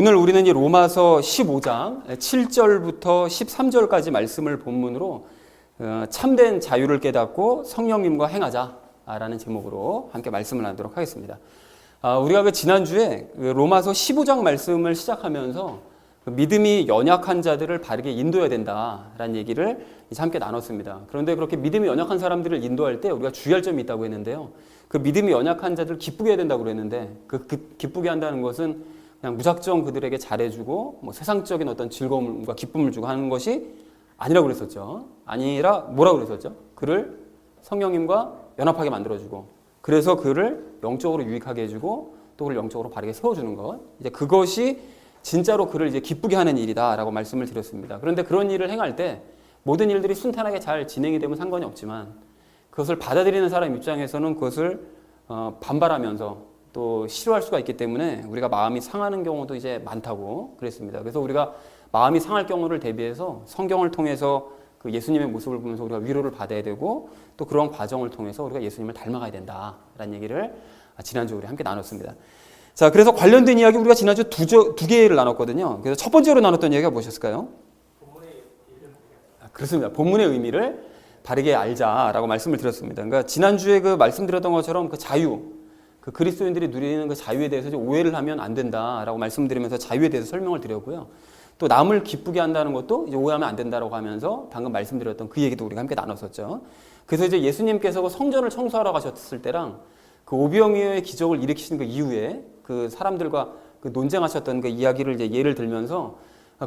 오늘 우리는 이 로마서 15장 7절부터 13절까지 말씀을 본문으로 참된 자유를 깨닫고 성령님과 행하자라는 제목으로 함께 말씀을 나누도록 하겠습니다. 우리가 그 지난주에 로마서 15장 말씀을 시작하면서 믿음이 연약한 자들을 바르게 인도해야 된다라는 얘기를 이제 함께 나눴습니다. 그런데 그렇게 믿음이 연약한 사람들을 인도할 때 우리가 주의할 점이 있다고 했는데요. 그 믿음이 연약한 자들을 기쁘게 해야 된다고 그랬는데 그 기쁘게 한다는 것은 그냥 무작정 그들에게 잘해주고 뭐 세상적인 어떤 즐거움과 기쁨을 주고 하는 것이 아니라고 그랬었죠. 아니라 뭐라고 그랬었죠? 그를 성령님과 연합하게 만들어주고 그래서 그를 영적으로 유익하게 해주고 또 그를 영적으로 바르게 세워주는 것. 이제 그것이 진짜로 그를 이제 기쁘게 하는 일이다라고 말씀을 드렸습니다. 그런데 그런 일을 행할 때 모든 일들이 순탄하게 잘 진행이 되면 상관이 없지만 그것을 받아들이는 사람 입장에서는 그것을 반발하면서 또 싫어할 수가 있기 때문에 우리가 마음이 상하는 경우도 이제 많다고 그랬습니다. 그래서 우리가 마음이 상할 경우를 대비해서 성경을 통해서 그 예수님의 모습을 보면서 우리가 위로를 받아야 되고 또 그런 과정을 통해서 우리가 예수님을 닮아가야 된다라는 얘기를 지난주 우리 함께 나눴습니다. 자, 그래서 관련된 이야기 우리가 지난주 두 개를 나눴거든요. 그래서 첫 번째로 나눴던 이야기가 무엇이었을까요? 그렇습니다. 본문의 의미를 바르게 알자라고 말씀을 드렸습니다. 그러니까 지난주에 그 말씀드렸던 것처럼 그 자유, 그 그리스도인들이 누리는 그 자유에 대해서 오해를 하면 안 된다라고 말씀드리면서 자유에 대해서 설명을 드렸고요. 또 남을 기쁘게 한다는 것도 이제 오해하면 안 된다라고 하면서 방금 말씀드렸던 그 얘기도 우리가 함께 나눴었죠. 그래서 이제 예수님께서 그 성전을 청소하러 가셨을 때랑 그 오병이어의 기적을 일으키신 그 이후에 그 사람들과 그 논쟁하셨던 그 이야기를 이제 예를 들면서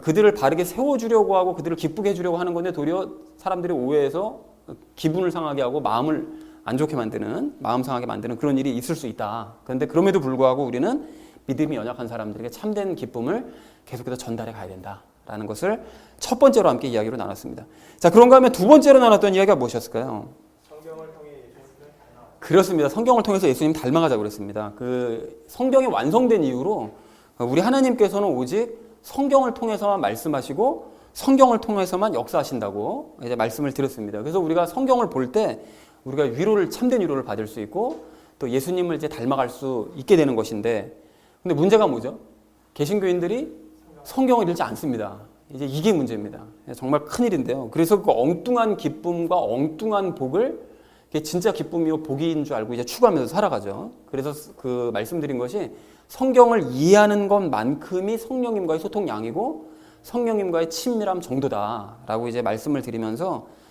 그들을 바르게 세워주려고 하고 그들을 기쁘게 해주려고 하는 건데 도리어 사람들이 오해해서 기분을 상하게 하고 마음을 안 좋게 만드는, 마음 상하게 만드는 그런 일이 있을 수 있다. 그런데 그럼에도 불구하고 우리는 믿음이 연약한 사람들에게 참된 기쁨을 계속해서 전달해 가야 된다라는 것을 첫 번째로 함께 이야기로 나눴습니다. 자, 그런가 하면 두 번째로 나눴던 이야기가 무엇이었을까요? 성경을 통해 예수님을 닮아가자. 그렇습니다. 성경을 통해서 예수님 닮아가자고 그랬습니다. 그 성경이 완성된 이후로 우리 하나님께서는 오직 성경을 통해서만 말씀하시고 성경을 통해서만 역사하신다고 이제 말씀을 드렸습니다. 그래서 우리가 성경을 볼 때 우리가 참된 위로를 받을 수 있고 또 예수님을 이제 닮아갈 수 있게 되는 것인데, 근데 문제가 뭐죠? 개신교인들이 성경을 읽지 않습니다. 이제 이게 문제입니다. 정말 큰일인데요. 그래서 그 엉뚱한 기쁨과 엉뚱한 복을 진짜 기쁨이요 복인 줄 알고 이제 추구하면서 살아가죠. 그래서 그 말씀드린 것이 성경을 이해하는 것만큼이 성령님과의 소통량이고 성령님과의 친밀함 정도다라고 이제 말씀을 드리면서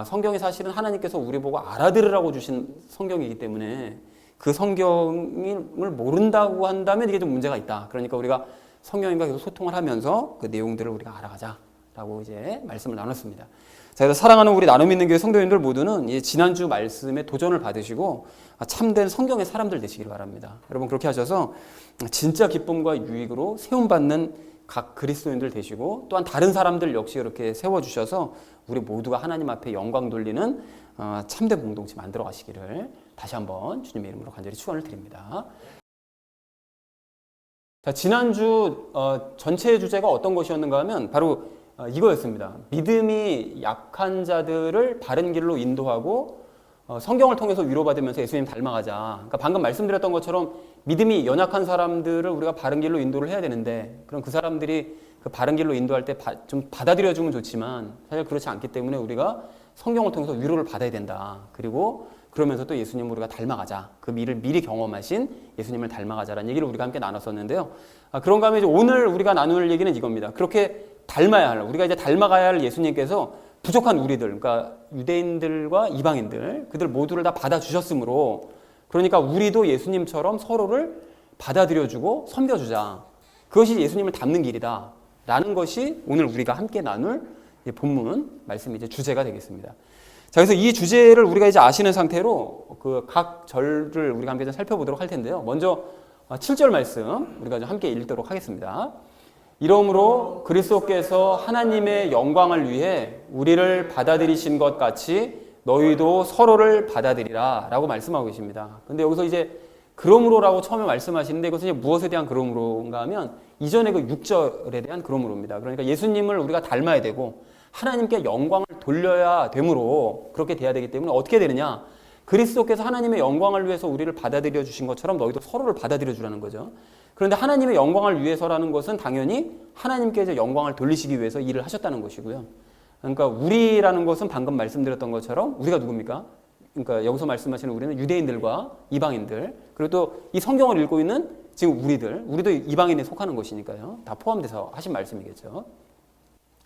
성경이 사실은 하나님께서 우리 보고 알아들으라고 주신 성경이기 때문에 그 성경을 모른다고 한다면 이게 좀 문제가 있다. 그러니까 우리가 성령님과 계속 소통을 하면서 그 내용들을 우리가 알아가자라고 이제 말씀을 나눴습니다. 자, 그래서 사랑하는 우리 나눔 있는 교회 성도님들 모두는 이 지난주 말씀에 도전을 받으시고 참된 성경의 사람들 되시기를 바랍니다. 여러분 그렇게 하셔서 진짜 기쁨과 유익으로 세움받는 각 그리스도인들 되시고 또한 다른 사람들 역시 이렇게 세워주셔서 우리 모두가 하나님 앞에 영광 돌리는 참된 공동체 만들어 가시기를 다시 한번 주님의 이름으로 간절히 축원을 드립니다. 자, 지난주 전체 주제가 어떤 것이었는가 하면 바로 이거였습니다. 믿음이 약한 자들을 바른 길로 인도하고 성경을 통해서 위로받으면서 예수님 닮아가자. 그러니까 방금 말씀드렸던 것처럼 믿음이 연약한 사람들을 우리가 바른 길로 인도를 해야 되는데 그럼 그 사람들이 그 바른 길로 인도할 때 좀 받아들여주면 좋지만 사실 그렇지 않기 때문에 우리가 성경을 통해서 위로를 받아야 된다. 그리고 그러면서 또 예수님을 우리가 닮아가자. 그 일을 미리 경험하신 예수님을 닮아가자라는 얘기를 우리가 함께 나눴었는데요. 그런가 하면 이제 오늘 우리가 나눌 얘기는 이겁니다. 그렇게 닮아야 할, 우리가 이제 닮아가야 할 예수님께서 부족한 우리들, 그러니까 유대인들과 이방인들, 그들 모두를 다 받아주셨으므로 그러니까 우리도 예수님처럼 서로를 받아들여주고 섬겨주자. 그것이 예수님을 닮는 길이다. 라는 것이 오늘 우리가 함께 나눌 본문 말씀의 이제 주제가 되겠습니다. 자, 그래서 이 주제를 우리가 이제 아시는 상태로 그 각 절을 우리가 함께 좀 살펴보도록 할 텐데요. 먼저 7절 말씀 우리가 좀 함께 읽도록 하겠습니다. 이러므로 그리스도께서 하나님의 영광을 위해 우리를 받아들이신 것 같이 너희도 서로를 받아들이라 라고 말씀하고 계십니다. 근데 여기서 이제 그러므로라고 처음에 말씀하시는데 이것은 이제 무엇에 대한 그러므로인가 하면 이전에 그 6절에 대한 그러므로입니다. 그러니까 예수님을 우리가 닮아야 되고 하나님께 영광을 돌려야 되므로 그렇게 돼야 되기 때문에 어떻게 되느냐? 그리스도께서 하나님의 영광을 위해서 우리를 받아들여 주신 것처럼 너희도 서로를 받아들여 주라는 거죠. 그런데 하나님의 영광을 위해서라는 것은 당연히 하나님께 이제 영광을 돌리시기 위해서 일을 하셨다는 것이고요. 그러니까 우리라는 것은 방금 말씀드렸던 것처럼 우리가 누굽니까? 그러니까 여기서 말씀하시는 우리는 유대인들과 이방인들, 그리고 또 이 성경을 읽고 있는 지금 우리도 이방인에 속하는 것이니까요. 다 포함돼서 하신 말씀이겠죠.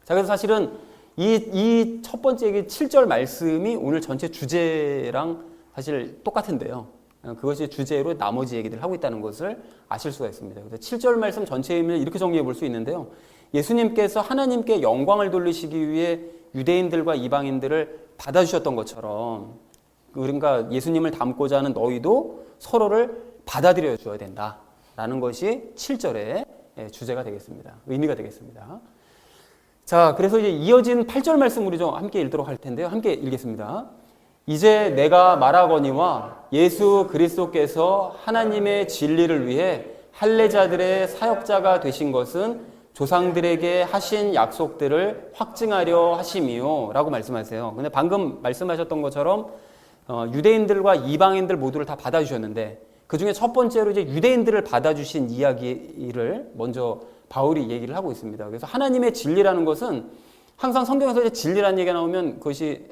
자, 그래서 사실은 이 첫 번째 7절 말씀이 오늘 전체 주제랑 사실 똑같은데요. 그것이 주제로 나머지 얘기들을 하고 있다는 것을 아실 수가 있습니다. 그래서 7절 말씀 전체의 의미를 이렇게 정리해 볼 수 있는데요. 예수님께서 하나님께 영광을 돌리시기 위해 유대인들과 이방인들을 받아주셨던 것처럼, 그러니까 예수님을 닮고자 하는 너희도 서로를 받아들여 줘야 된다라는 것이 7절의 주제가 되겠습니다. 의미가 되겠습니다. 자, 그래서 이제 이어진 8절 말씀 우리 좀 함께 읽도록 할 텐데요. 함께 읽겠습니다. 이제 내가 말하거니와 예수 그리스도께서 하나님의 진리를 위해 할례자들의 사역자가 되신 것은 조상들에게 하신 약속들을 확증하려 하심이요 라고 말씀하세요. 근데 방금 말씀하셨던 것처럼 유대인들과 이방인들 모두를 다 받아주셨는데, 그 중에 첫 번째로 이제 유대인들을 받아주신 이야기를 먼저 바울이 얘기를 하고 있습니다. 그래서 하나님의 진리라는 것은 항상 성경에서 이제 진리라는 얘기가 나오면 그것이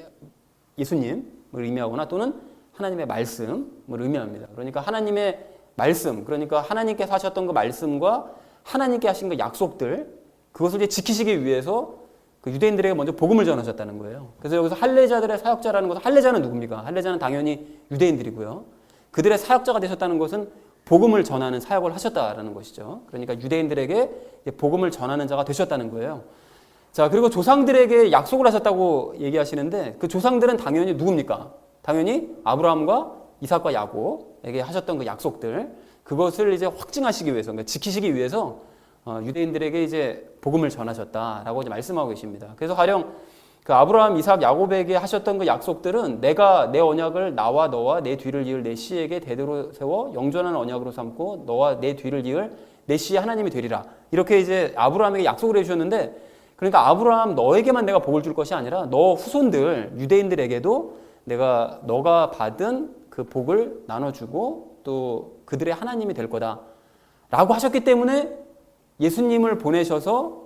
예수님을 의미하거나 또는 하나님의 말씀을 의미합니다. 그러니까 하나님의 말씀, 그러니까 하나님께서 하셨던 그 말씀과 하나님께 하신 그 약속들, 그것을 이제 지키시기 위해서 그 유대인들에게 먼저 복음을 전하셨다는 거예요. 그래서 여기서 할례자들의 사역자라는 것은, 할례자는 누굽니까? 할례자는 당연히 유대인들이고요. 그들의 사역자가 되셨다는 것은 복음을 전하는 사역을 하셨다라는 것이죠. 그러니까 유대인들에게 복음을 전하는 자가 되셨다는 거예요. 자, 그리고 조상들에게 약속을 하셨다고 얘기하시는데, 그 조상들은 당연히 누굽니까? 당연히 아브라함과 이삭과 야곱에게 하셨던 그 약속들, 그것을 이제 확증하시기 위해서, 그러니까 지키시기 위해서 유대인들에게 이제 복음을 전하셨다라고 이제 말씀하고 계십니다. 그래서 가령 그 아브라함, 이삭, 야곱에게 하셨던 그 약속들은 내가 내 언약을 나와 너와 내 뒤를 이을 내 씨에게 대대로 세워 영존하는 언약으로 삼고 너와 내 뒤를 이을 내 씨의 하나님이 되리라. 이렇게 이제 아브라함에게 약속을 해주셨는데, 그러니까 아브라함 너에게만 내가 복을 줄 것이 아니라 너 후손들 유대인들에게도 너가 받은 그 복을 나눠주고 또 그들의 하나님이 될 거다 라고 하셨기 때문에 예수님을 보내셔서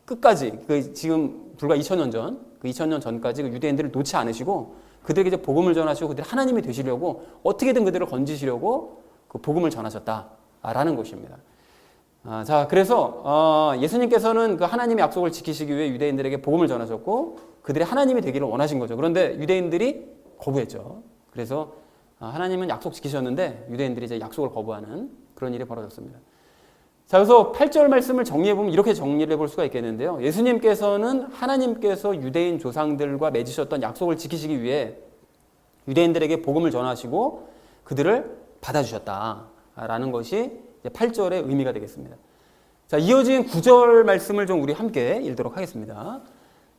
끝까지 지금 불과 2000년 전, 그 2000년 전까지 그 유대인들을 놓지 않으시고 그들에게 이제 복음을 전하시고 그들이 하나님이 되시려고 어떻게든 그들을 건지시려고 그 복음을 전하셨다라는 것입니다. 자, 그래서 예수님께서는 그 하나님의 약속을 지키시기 위해 유대인들에게 복음을 전하셨고 그들이 하나님이 되기를 원하신 거죠. 그런데 유대인들이 거부했죠. 그래서 하나님은 약속 지키셨는데 유대인들이 이제 약속을 거부하는 그런 일이 벌어졌습니다. 자, 그래서 8절 말씀을 정리해보면 이렇게 정리를 해볼 수가 있겠는데요. 예수님께서는 하나님께서 유대인 조상들과 맺으셨던 약속을 지키시기 위해 유대인들에게 복음을 전하시고 그들을 받아주셨다라는 것이 8절의 의미가 되겠습니다. 자, 이어진 9절 말씀을 좀 우리 함께 읽도록 하겠습니다.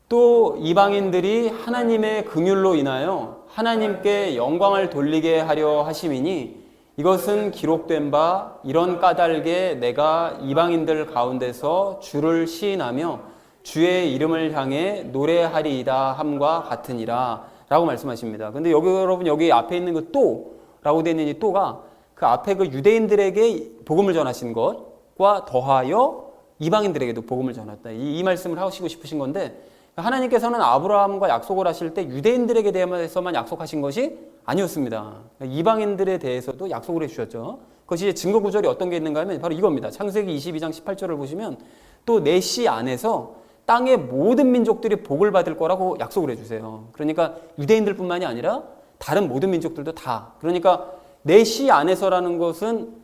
또 이방인들이 하나님의 긍휼로 인하여 하나님께 영광을 돌리게 하려 하심이니 이것은 기록된 바 이런 까닭에 내가 이방인들 가운데서 주를 시인하며 주의 이름을 향해 노래하리이다 함과 같으니라 라고 말씀하십니다. 근데 여러분 여기 앞에 있는 그 또라고 되어 있는 이 또가 그 앞에 그 유대인들에게 복음을 전하신 것과 더하여 이방인들에게도 복음을 전했다. 이 말씀을 하시고 싶으신 건데, 하나님께서는 아브라함과 약속을 하실 때 유대인들에게 대해서만 약속하신 것이 아니었습니다. 이방인들에 대해서도 약속을 해주셨죠. 그것이 증거 구절이 어떤 게 있는가 하면 바로 이겁니다. 창세기 22장 18절을 보시면 또 내 씨 안에서 땅의 모든 민족들이 복을 받을 거라고 약속을 해주세요. 그러니까 유대인들뿐만이 아니라 다른 모든 민족들도 다. 그러니까 내 씨 안에서라는 것은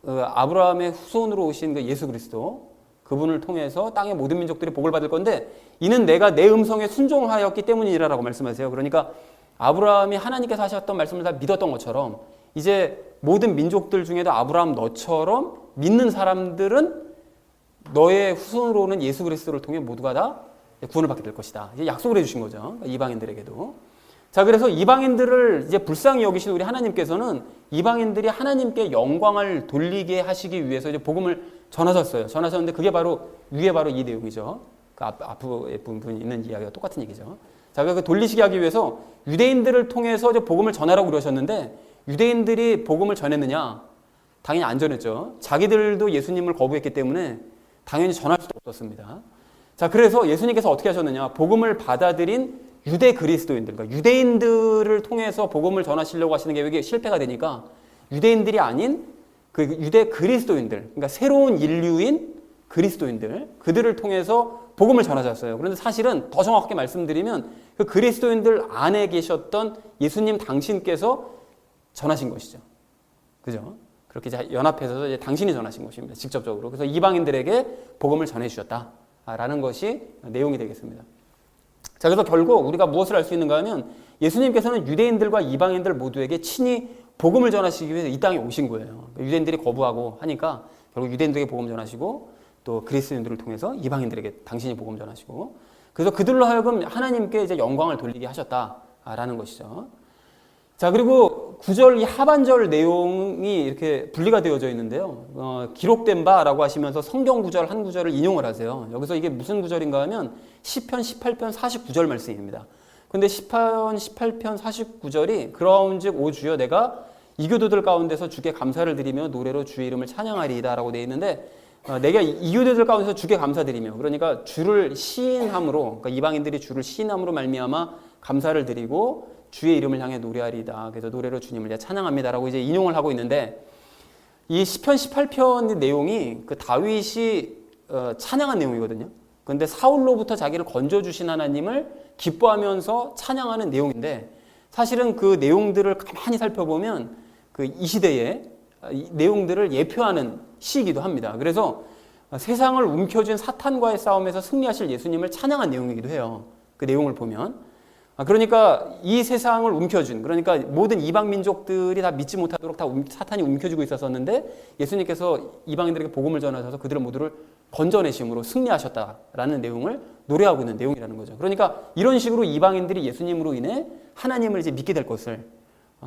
아브라함의 후손으로 오신 그 예수 그리스도, 그분을 통해서 땅의 모든 민족들이 복을 받을 건데 이는 내가 내 음성에 순종하였기 때문이라고 말씀하세요. 그러니까 아브라함이 하나님께서 하셨던 말씀을 다 믿었던 것처럼 이제 모든 민족들 중에도 아브라함 너처럼 믿는 사람들은 너의 후손으로 오는 예수 그리스도를 통해 모두가 다 구원을 받게 될 것이다. 이제 약속을 해주신 거죠. 그러니까 이방인들에게도. 자, 그래서 이방인들을 이제 불쌍히 여기신 우리 하나님께서는 이방인들이 하나님께 영광을 돌리게 하시기 위해서 이제 복음을 전하셨어요. 전하셨는데 그게 바로 위에 바로 이 내용이죠. 그 앞부분에 있는 이야기가 똑같은 얘기죠. 자, 그 돌리시게 하기 위해서 유대인들을 통해서 이제 복음을 전하라고 그러셨는데 유대인들이 복음을 전했느냐? 당연히 안전했죠. 자기들도 예수님을 거부했기 때문에 당연히 전할 수도 없었습니다. 자, 그래서 예수님께서 어떻게 하셨느냐? 복음을 받아들인 유대 그리스도인들, 그러니까 유대인들을 통해서 복음을 전하시려고 하시는 계획이 실패가 되니까 유대인들이 아닌 그 유대 그리스도인들, 그러니까 새로운 인류인 그리스도인들, 그들을 통해서 복음을 전하셨어요. 그런데 사실은 더 정확하게 말씀드리면 그 그리스도인들 안에 계셨던 예수님 당신께서 전하신 것이죠. 그죠? 그렇게 연합해서 이제 당신이 전하신 것입니다. 직접적으로. 그래서 이방인들에게 복음을 전해주셨다라는 것이 내용이 되겠습니다. 자, 그래서 결국 우리가 무엇을 알 수 있는가 하면 예수님께서는 유대인들과 이방인들 모두에게 친히 복음을 전하시기 위해서 이 땅에 오신 거예요. 유대인들이 거부하고 하니까 결국 유대인들에게 복음 전하시고 또 그리스도인들을 통해서 이방인들에게 당신이 복음 전하시고 그래서 그들로 하여금 하나님께 이제 영광을 돌리게 하셨다라는 것이죠. 자, 그리고 9절 이 하반절 내용이 이렇게 분리가 되어져 있는데요. 기록된 바라고 하시면서 성경 구절 한 구절을 인용을 하세요. 여기서 이게 무슨 구절인가 하면 시편 18편 49절 말씀입니다. 근데 시편 18편 49절이 그러한즉 오 주여 내가 이 교도들 가운데서 주께 감사를 드리며 노래로 주의 이름을 찬양하리이다 라고 되어 있는데 내가 이 교도들 가운데서 주께 감사드리며 그러니까 주를 시인함으로 그러니까 이방인들이 주를 시인함으로 말미암아 감사를 드리고 주의 이름을 향해 노래하리이다. 그래서 노래로 주님을 이제 찬양합니다라고 이제 인용을 하고 있는데 이 시편 18편의 내용이 그 다윗이 찬양한 내용이거든요. 그런데 사울로부터 자기를 건져주신 하나님을 기뻐하면서 찬양하는 내용인데 사실은 그 내용들을 가만히 살펴보면 그 이 시대의 내용들을 예표하는 시이기도 합니다. 그래서 세상을 움켜쥔 사탄과의 싸움에서 승리하실 예수님을 찬양한 내용이기도 해요. 그 내용을 보면. 그러니까 이 세상을 움켜준 그러니까 모든 이방 민족들이 다 믿지 못하도록 다 사탄이 움켜쥐고 있었었는데 예수님께서 이방인들에게 복음을 전하셔서 그들을 모두를 건져내심으로 승리하셨다라는 내용을 노래하고 있는 내용이라는 거죠. 그러니까 이런 식으로 이방인들이 예수님으로 인해 하나님을 이제 믿게 될 것을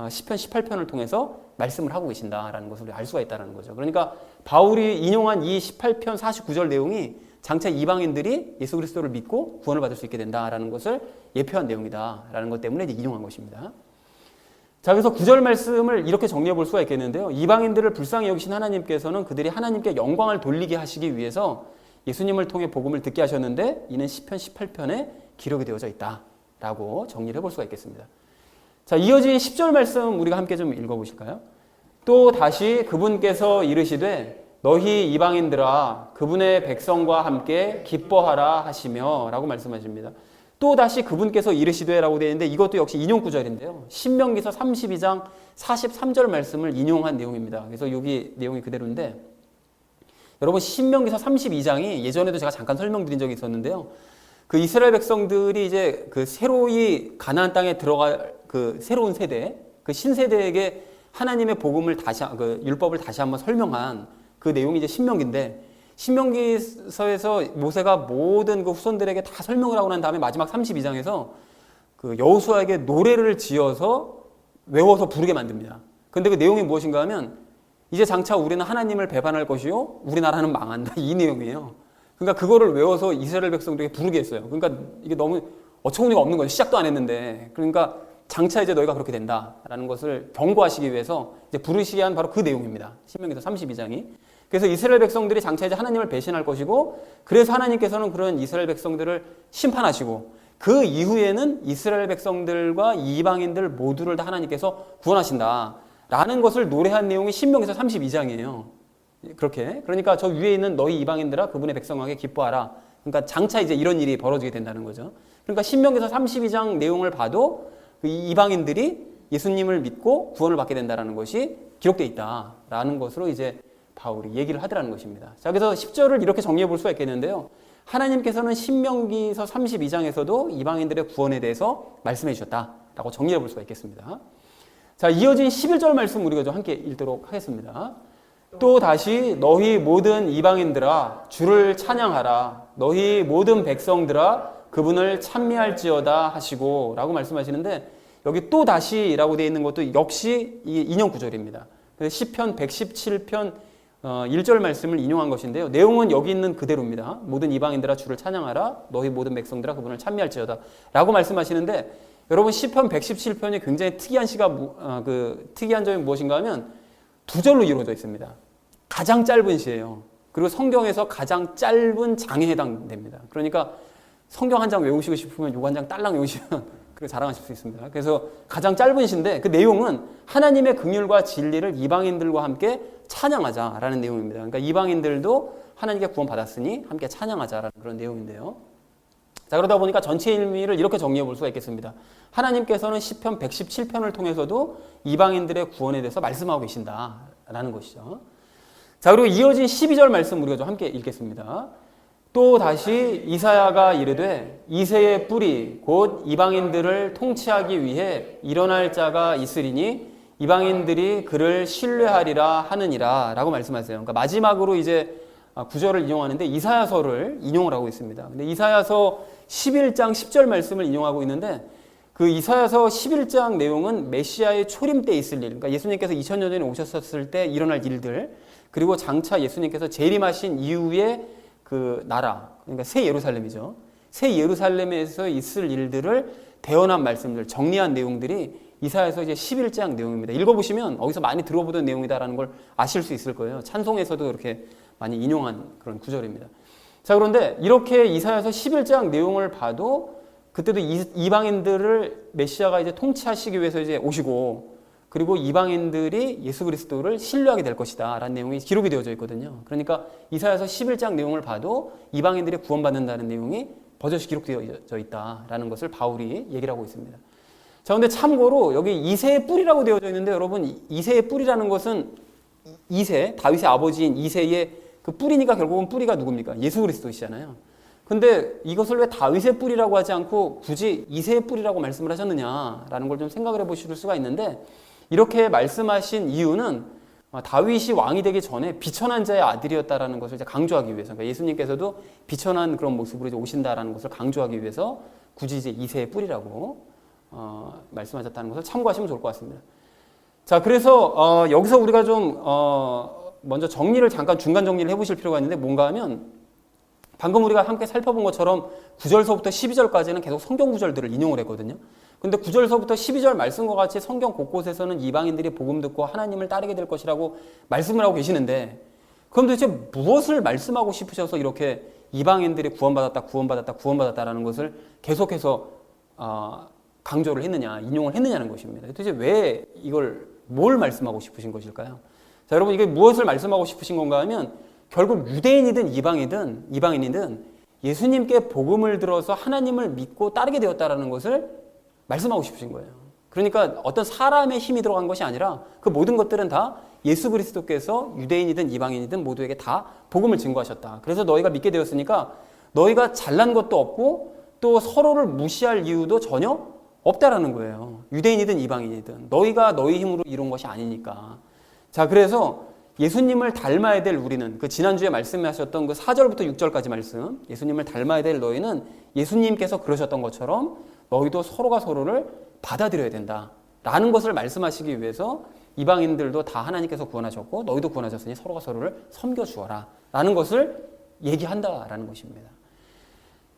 시편 18편을 통해서 말씀을 하고 계신다라는 것을 알 수가 있다는 거죠. 그러니까 바울이 인용한 이 18편 49절 내용이 장차 이방인들이 예수 그리스도를 믿고 구원을 받을 수 있게 된다라는 것을 예표한 내용이다라는 것 때문에 이제 인용한 것입니다. 자, 그래서 9절 말씀을 이렇게 정리해 볼 수가 있겠는데요. 이방인들을 불쌍히 여기신 하나님께서는 그들이 하나님께 영광을 돌리게 하시기 위해서 예수님을 통해 복음을 듣게 하셨는데 이는 시편 18편에 기록이 되어져 있다라고 정리를 해볼 수가 있겠습니다. 자, 이어진 10절 말씀 우리가 함께 좀 읽어보실까요? 또 다시 그분께서 이르시되 너희 이방인들아 그분의 백성과 함께 기뻐하라 하시며 라고 말씀하십니다. 또 다시 그분께서 이르시되 라고 되어 있는데 이것도 역시 인용 구절인데요. 신명기서 32장 43절 말씀을 인용한 내용입니다. 그래서 여기 내용이 그대로인데 여러분 신명기서 32장이 예전에도 제가 잠깐 설명드린 적이 있었는데요. 그 이스라엘 백성들이 이제 그 새로이 가나안 땅에 들어갈 그 새로운 세대, 그 신세대에게 하나님의 복음을 그 율법을 다시 한번 설명한 그 내용이 이제 신명기인데 신명기서에서 모세가 모든 그 후손들에게 다 설명을 하고 난 다음에 마지막 32장에서 그 여호수아에게 노래를 지어서 외워서 부르게 만듭니다. 근데 그 내용이 무엇인가 하면 이제 장차 우리는 하나님을 배반할 것이요 우리나라는 망한다 이 내용이에요. 그러니까 그거를 외워서 이스라엘 백성들에게 부르게 했어요. 그러니까 이게 너무 어처구니가 없는 거예요. 시작도 안 했는데. 그러니까 장차 이제 너희가 그렇게 된다라는 것을 경고하시기 위해서 이제 부르시게 한 바로 그 내용입니다. 신명기서 32장이. 그래서 이스라엘 백성들이 장차 이제 하나님을 배신할 것이고 그래서 하나님께서는 그런 이스라엘 백성들을 심판하시고 그 이후에는 이스라엘 백성들과 이방인들 모두를 다 하나님께서 구원하신다라는 것을 노래한 내용이 신명기서 32장이에요. 그렇게. 그러니까 저 위에 있는 너희 이방인들아 그분의 백성에게 기뻐하라. 그러니까 장차 이제 이런 일이 벌어지게 된다는 거죠. 그러니까 신명기서 32장 내용을 봐도 그 이방인들이 예수님을 믿고 구원을 받게 된다는 것이 기록되어 있다라는 것으로 이제 바울이 얘기를 하더라는 것입니다. 자, 그래서 10절을 이렇게 정리해 볼 수가 있겠는데요. 하나님께서는 신명기서 32장에서도 이방인들의 구원에 대해서 말씀해 주셨다라고 정리해 볼 수가 있겠습니다. 자, 이어진 11절 말씀 우리가 좀 함께 읽도록 하겠습니다. 또 다시 너희 모든 이방인들아 주를 찬양하라. 너희 모든 백성들아 그분을 찬미할지어다 하시고 라고 말씀하시는데 여기 또 다시라고 되어 있는 것도 역시 이 인용 구절입니다. 시편 117편 1절 말씀을 인용한 것인데요. 내용은 여기 있는 그대로입니다. 모든 이방인들아 주를 찬양하라. 너희 모든 백성들아 그분을 찬미할지어다 라고 말씀하시는데 여러분 시편 117편이 굉장히 특이한 시가 특이한 점이 무엇인가 하면 두 절로 이루어져 있습니다. 가장 짧은 시예요. 그리고 성경에서 가장 짧은 장에 해당됩니다. 그러니까 성경 한 장 외우시고 싶으면 요거 한 장 딸랑 외우시면 그렇게 자랑하실 수 있습니다. 그래서 가장 짧은 시인데 그 내용은 하나님의 긍휼과 진리를 이방인들과 함께 찬양하자라는 내용입니다. 그러니까 이방인들도 하나님께 구원받았으니 함께 찬양하자라는 그런 내용인데요. 자, 그러다 보니까 전체 의미를 이렇게 정리해 볼 수가 있겠습니다. 하나님께서는 시편 117편을 통해서도 이방인들의 구원에 대해서 말씀하고 계신다라는 것이죠. 자, 그리고 이어진 12절 말씀 우리가 좀 함께 읽겠습니다. 또 다시 이사야가 이르되 이새의 뿌리 곧 이방인들을 통치하기 위해 일어날 자가 있으리니 이방인들이 그를 신뢰하리라 하느니라 라고 말씀하세요. 그러니까 마지막으로 이제 구절을 인용하는데 이사야서를 인용을 하고 있습니다. 근데 이사야서 11장 10절 말씀을 인용하고 있는데 그 이사야서 11장 내용은 메시아의 초림 때 있을 일, 그러니까 예수님께서 2000년 전에 오셨을 때 일어날 일들, 그리고 장차 예수님께서 재림하신 이후에 그 나라, 그러니까 새 예루살렘이죠. 새 예루살렘에서 있을 일들을 대언한 말씀들, 정리한 내용들이 이사야서 이제 11장 내용입니다. 읽어보시면 어디서 많이 들어보던 내용이다라는 걸 아실 수 있을 거예요. 찬송에서도 그렇게 많이 인용한 그런 구절입니다. 자, 그런데 이렇게 이사야서 11장 내용을 봐도 그때도 이방인들을 메시아가 이제 통치하시기 위해서 이제 오시고, 그리고 이방인들이 예수 그리스도를 신뢰하게 될 것이다 라는 내용이 기록이 되어져 있거든요. 그러니까 이사야서 11장 내용을 봐도 이방인들이 구원받는다는 내용이 버젓이 기록되어져 있다라는 것을 바울이 얘기를 하고 있습니다. 자, 근데 참고로 여기 이새의 뿌리라고 되어져 있는데, 여러분 이새의 뿌리라는 것은 이새, 다윗의 아버지인 이새의 그 뿌리니까 결국은 뿌리가 누굽니까? 예수 그리스도시잖아요. 근데 이것을 왜 다윗의 뿌리라고 하지 않고 굳이 이새의 뿌리라고 말씀을 하셨느냐라는 걸 좀 생각을 해보실 수가 있는데, 이렇게 말씀하신 이유는 다윗이 왕이 되기 전에 비천한 자의 아들이었다라는 것을 이제 강조하기 위해서, 그러니까 예수님께서도 비천한 그런 모습으로 이제 오신다라는 것을 강조하기 위해서 굳이 이제 이새의 뿌리라고 말씀하셨다는 것을 참고하시면 좋을 것 같습니다. 자, 그래서 여기서 우리가 좀 먼저 정리를 잠깐 중간 정리를 해보실 필요가 있는데, 뭔가 하면 방금 우리가 함께 살펴본 것처럼 9절서부터 12절까지는 계속 성경 구절들을 인용을 했거든요. 근데 9절서부터 12절 말씀과 같이 성경 곳곳에서는 이방인들이 복음 듣고 하나님을 따르게 될 것이라고 말씀을 하고 계시는데, 그럼 도대체 무엇을 말씀하고 싶으셔서 이렇게 이방인들이 구원받았다라는 것을 계속해서 강조를 했느냐, 인용을 했느냐는 것입니다. 도대체 왜 이걸 뭘 말씀하고 싶으신 것일까요? 자, 여러분, 이게 무엇을 말씀하고 싶으신 건가 하면 결국 유대인이든 이방인이든 예수님께 복음을 들어서 하나님을 믿고 따르게 되었다라는 것을 말씀하고 싶으신 거예요. 그러니까 어떤 사람의 힘이 들어간 것이 아니라 그 모든 것들은 다 예수 그리스도께서 유대인이든 이방인이든 모두에게 다 복음을 증거하셨다. 그래서 너희가 믿게 되었으니까 너희가 잘난 것도 없고 또 서로를 무시할 이유도 전혀 없다라는 거예요. 유대인이든 이방인이든 너희가 너희 힘으로 이룬 것이 아니니까. 자, 그래서 예수님을 닮아야 될 우리는, 그 지난주에 말씀하셨던 그 4절부터 6절까지 말씀, 예수님을 닮아야 될 너희는 예수님께서 그러셨던 것처럼 너희도 서로가 서로를 받아들여야 된다라는 것을 말씀하시기 위해서 이방인들도 다 하나님께서 구원하셨고 너희도 구원하셨으니 서로가 서로를 섬겨주어라 라는 것을 얘기한다라는 것입니다.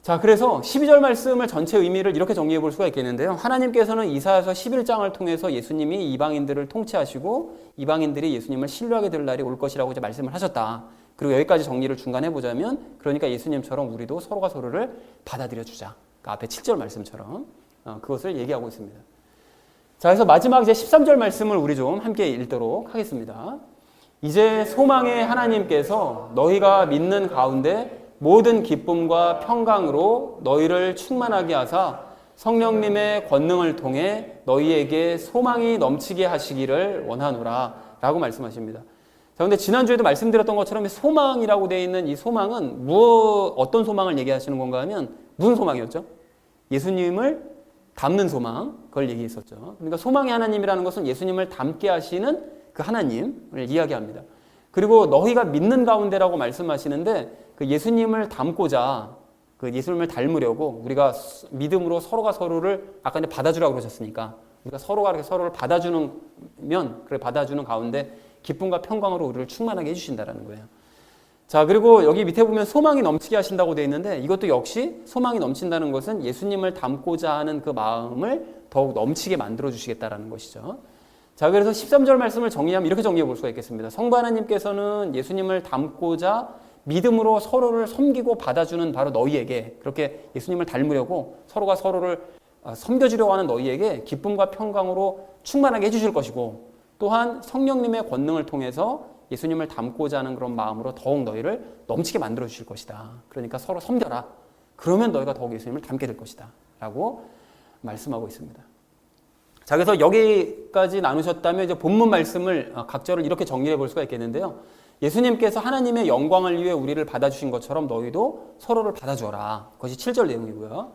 자, 그래서 12절 말씀을 전체 의미를 이렇게 정리해 볼 수가 있겠는데요. 하나님께서는 이사야서 11장을 통해서 예수님이 이방인들을 통치하시고 이방인들이 예수님을 신뢰하게 될 날이 올 것이라고 이제 말씀을 하셨다. 그리고 여기까지 정리를 중간에 해보자면, 그러니까 예수님처럼 우리도 서로가 서로를 받아들여 주자. 그러니까 앞에 7절 말씀처럼 그것을 얘기하고 있습니다. 자, 그래서 마지막 이제 13절 말씀을 우리 좀 함께 읽도록 하겠습니다. 이제 소망의 하나님께서 너희가 믿는 가운데 모든 기쁨과 평강으로 너희를 충만하게 하사 성령님의 권능을 통해 너희에게 소망이 넘치게 하시기를 원하노라 라고 말씀하십니다. 자, 근데 지난주에도 말씀드렸던 것처럼 소망이라고 되어 있는 이 소망은 어떤 소망을 얘기하시는 건가 하면 무슨 소망이었죠? 예수님을 닮는 소망, 그걸 얘기했었죠. 그러니까 소망의 하나님이라는 것은 예수님을 닮게 하시는 그 하나님을 이야기합니다. 그리고 너희가 믿는 가운데라고 말씀하시는데, 그 예수님을 닮고자, 그 예수님을 닮으려고 우리가 믿음으로 서로가 서로를 아까 이제 받아주라고 그러셨으니까 우리가 서로가 이렇게 서로를 받아주는 가운데 기쁨과 평강으로 우리를 충만하게 해주신다라는 거예요. 자, 그리고 여기 밑에 보면 소망이 넘치게 하신다고 되어 있는데, 이것도 역시 소망이 넘친다는 것은 예수님을 닮고자 하는 그 마음을 더욱 넘치게 만들어 주시겠다라는 것이죠. 자, 그래서 13절 말씀을 정리하면 이렇게 정리해 볼 수가 있겠습니다. 성부 하나님께서는 예수님을 닮고자 믿음으로 서로를 섬기고 받아주는 바로 너희에게, 그렇게 예수님을 닮으려고 서로가 서로를 섬겨주려고 하는 너희에게 기쁨과 평강으로 충만하게 해주실 것이고, 또한 성령님의 권능을 통해서 예수님을 닮고자 하는 그런 마음으로 더욱 너희를 넘치게 만들어 주실 것이다. 그러니까 서로 섬겨라. 그러면 너희가 더욱 예수님을 닮게 될 것이다 라고 말씀하고 있습니다. 자, 그래서 여기까지 나누셨다면 이제 본문 말씀을 각 절을 이렇게 정리해 볼 수가 있겠는데요. 예수님께서 하나님의 영광을 위해 우리를 받아주신 것처럼 너희도 서로를 받아주어라. 그것이 7절 내용이고요.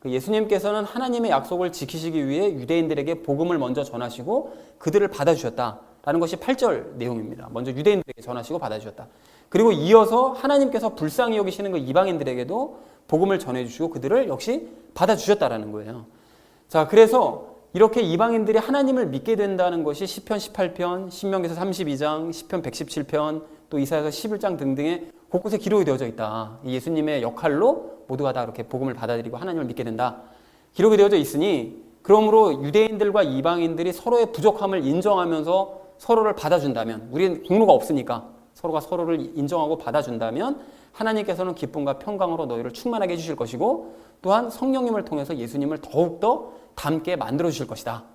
예수님께서는 하나님의 약속을 지키시기 위해 유대인들에게 복음을 먼저 전하시고 그들을 받아주셨다라는 것이 8절 내용입니다. 먼저 유대인들에게 전하시고 받아주셨다. 그리고 이어서 하나님께서 불쌍히 여기시는 그 이방인들에게도 복음을 전해주시고 그들을 역시 받아주셨다라는 거예요. 자, 그래서 이렇게 이방인들이 하나님을 믿게 된다는 것이 시편 18편, 신명기서 32장, 시편 117편, 또 이사야서 11장 등등의 곳곳에 기록이 되어져 있다. 예수님의 역할로 모두가 다 이렇게 복음을 받아들이고 하나님을 믿게 된다. 기록이 되어져 있으니 그러므로 유대인들과 이방인들이 서로의 부족함을 인정하면서 서로를 받아준다면, 우리는 공로가 없으니까 서로가 서로를 인정하고 받아준다면 하나님께서는 기쁨과 평강으로 너희를 충만하게 해주실 것이고, 또한 성령님을 통해서 예수님을 더욱더 닮게 만들어주실 것이다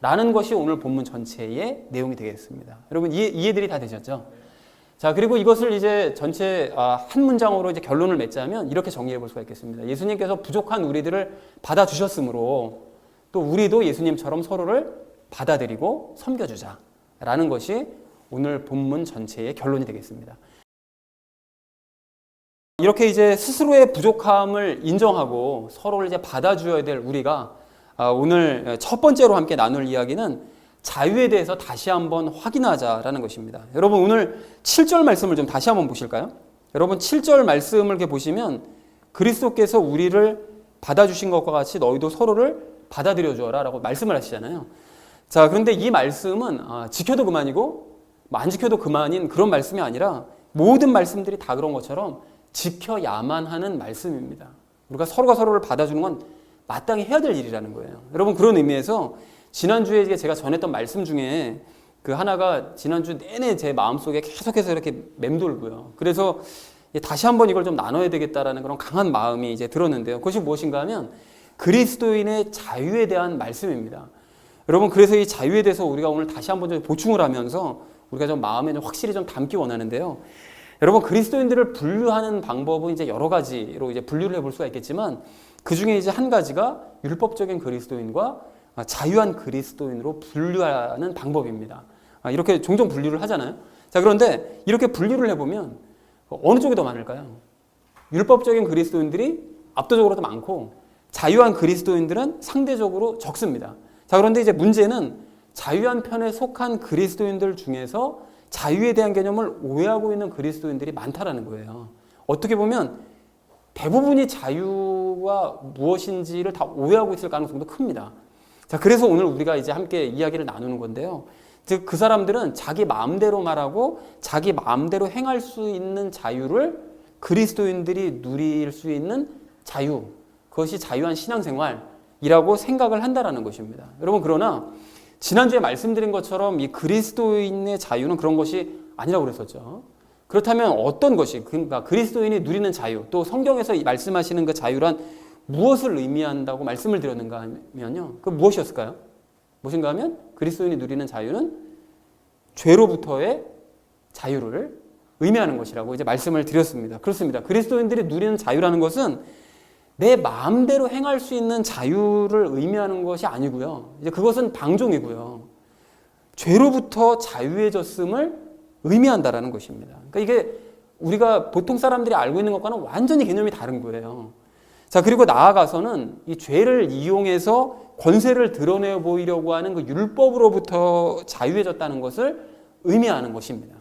라는 것이 오늘 본문 전체의 내용이 되겠습니다. 여러분 이해들이 다 되셨죠? 자, 그리고 이것을 이제 전체 한 문장으로 이제 결론을 맺자면 이렇게 정리해 볼 수가 있겠습니다. 예수님께서 부족한 우리들을 받아주셨으므로 또 우리도 예수님처럼 서로를 받아들이고 섬겨주자 라는 것이 오늘 본문 전체의 결론이 되겠습니다. 이렇게 이제 스스로의 부족함을 인정하고 서로를 이제 받아줘야 될 우리가 오늘 첫 번째로 함께 나눌 이야기는 자유에 대해서 다시 한번 확인하자라는 것입니다. 여러분 오늘 7절 말씀을 좀 다시 한번 보실까요? 여러분 7절 말씀을 이렇게 보시면 그리스도께서 우리를 받아주신 것과 같이 너희도 서로를 받아들여 주어라 라고 말씀을 하시잖아요. 자, 그런데 이 말씀은 지켜도 그만이고 안 지켜도 그만인 그런 말씀이 아니라 모든 말씀들이 다 그런 것처럼 지켜야만 하는 말씀입니다. 우리가 서로가 서로를 받아주는 건 마땅히 해야 될 일이라는 거예요. 여러분 그런 의미에서 지난주에 제가 전했던 말씀 중에 그 하나가 지난주 내내 제 마음속에 계속해서 이렇게 맴돌고요. 그래서 다시 한번 이걸 좀 나눠야 되겠다라는 그런 강한 마음이 이제 들었는데요. 그것이 무엇인가 하면 그리스도인의 자유에 대한 말씀입니다. 여러분 그래서 이 자유에 대해서 우리가 오늘 다시 한번 좀 보충을 하면서 우리가 좀 마음에 좀 확실히 좀 담기 원하는데요. 여러분 그리스도인들을 분류하는 방법은 이제 여러 가지로 이제 분류를 해볼 수가 있겠지만 그 중에 이제 한 가지가 율법적인 그리스도인과 자유한 그리스도인으로 분류하는 방법입니다. 이렇게 종종 분류를 하잖아요. 자, 그런데 이렇게 분류를 해보면 어느 쪽이 더 많을까요? 율법적인 그리스도인들이 압도적으로 더 많고 자유한 그리스도인들은 상대적으로 적습니다. 자, 그런데 이제 문제는 자유한 편에 속한 그리스도인들 중에서 자유에 대한 개념을 오해하고 있는 그리스도인들이 많다라는 거예요. 어떻게 보면 대부분이 자유가 무엇인지를 다 오해하고 있을 가능성도 큽니다. 자, 그래서 오늘 우리가 이제 함께 이야기를 나누는 건데요. 즉, 그 사람들은 자기 마음대로 말하고 자기 마음대로 행할 수 있는 자유를 그리스도인들이 누릴 수 있는 자유, 그것이 자유한 신앙생활이라고 생각을 한다라는 것입니다. 여러분, 그러나 지난주에 말씀드린 것처럼 이 그리스도인의 자유는 그런 것이 아니라고 그랬었죠. 그렇다면 어떤 것이, 그러니까 그리스도인이 누리는 자유, 또 성경에서 말씀하시는 그 자유란 무엇을 의미한다고 말씀을 드렸는가 하면요. 그 무엇이었을까요? 무엇인가 하면 그리스도인이 누리는 자유는 죄로부터의 자유를 의미하는 것이라고 이제 말씀을 드렸습니다. 그렇습니다. 그리스도인들이 누리는 자유라는 것은 내 마음대로 행할 수 있는 자유를 의미하는 것이 아니고요. 이제 그것은 방종이고요. 죄로부터 자유해졌음을 의미한다라는 것입니다. 그러니까 이게 우리가 보통 사람들이 알고 있는 것과는 완전히 개념이 다른 거예요. 자, 그리고 나아가서는 이 죄를 이용해서 권세를 드러내 보이려고 하는 그 율법으로부터 자유해졌다는 것을 의미하는 것입니다.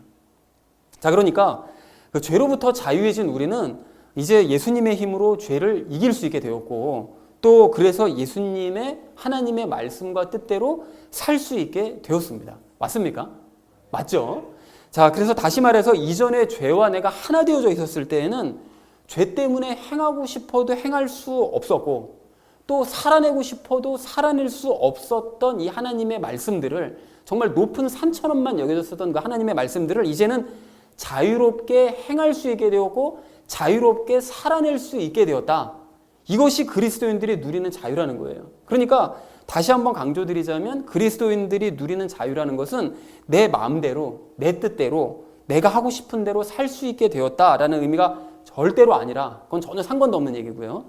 자, 그러니까 그 죄로부터 자유해진 우리는 이제 예수님의 힘으로 죄를 이길 수 있게 되었고, 또 그래서 예수님의 하나님의 말씀과 뜻대로 살 수 있게 되었습니다. 맞습니까? 맞죠? 자, 그래서 다시 말해서 이전에 죄와 내가 하나 되어져 있었을 때에는 죄 때문에 행하고 싶어도 행할 수 없었고 또 살아내고 싶어도 살아낼 수 없었던 이 하나님의 말씀들을 정말 높은 산처럼만 여겨졌었던 그 하나님의 말씀들을 이제는 자유롭게 행할 수 있게 되었고 자유롭게 살아낼 수 있게 되었다. 이것이 그리스도인들이 누리는 자유라는 거예요. 그러니까 다시 한번 강조드리자면 그리스도인들이 누리는 자유라는 것은 내 마음대로, 내 뜻대로, 내가 하고 싶은 대로 살 수 있게 되었다라는 의미가 절대로 아니라 그건 전혀 상관도 없는 얘기고요.